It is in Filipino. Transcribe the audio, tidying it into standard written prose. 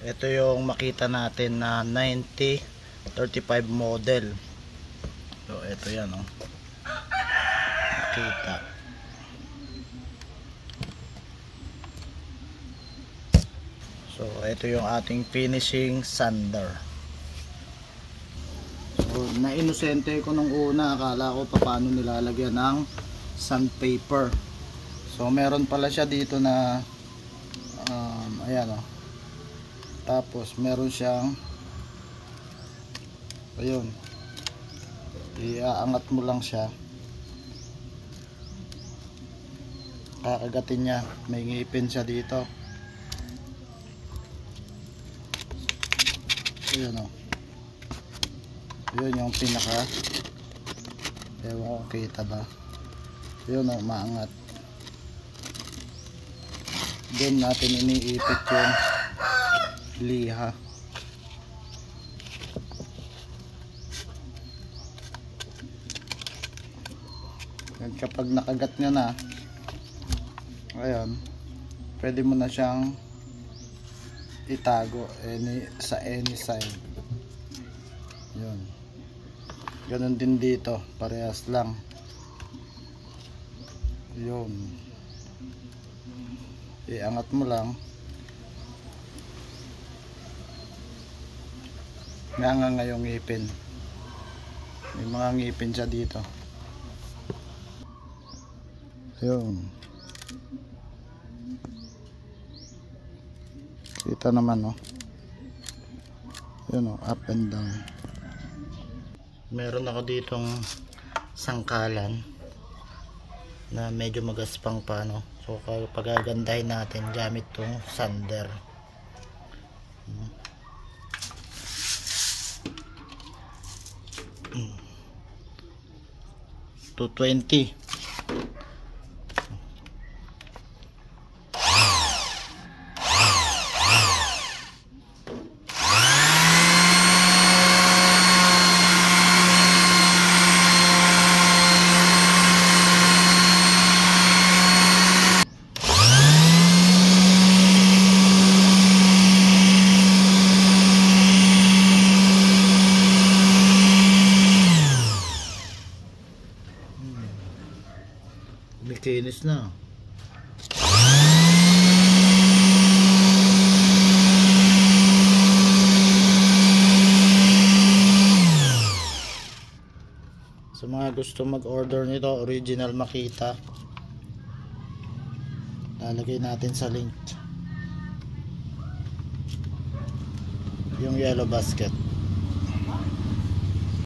Ito yung makita natin na 9035 model. So ito yan, oh. Makita. So ito yung ating finishing sander. So na-inosente ko nung una, akala ko paano nilalagyan ng sandpaper. So meron pala siya dito na ayan, oh. Tapos meron siyang ayun, iaangat mo lang siya, kakagatin niya, may ngipin siya dito. Ayun, oh. Yun yung pinaka, ewan ko kita ba, yun, oh, maangat. Doon natin iniipit yung liha. At kapag nakagat nyo na, ayun, pwede mo na siyang itago sa any side. Yun, ganun din dito, parehas lang. Yun, iangat mo lang, nga yung ngipin, may mga ngipin siya dito. Yun, kita naman, oh. Yun, oh, up and down. Meron ako ditong sangkalan na medyo magaspang pa, no? So pagagandahin natin gamit tong sander. 220. Kinis na. Sa mga gusto mag-order nito, original Makita, lalagay natin sa link yung yellow basket.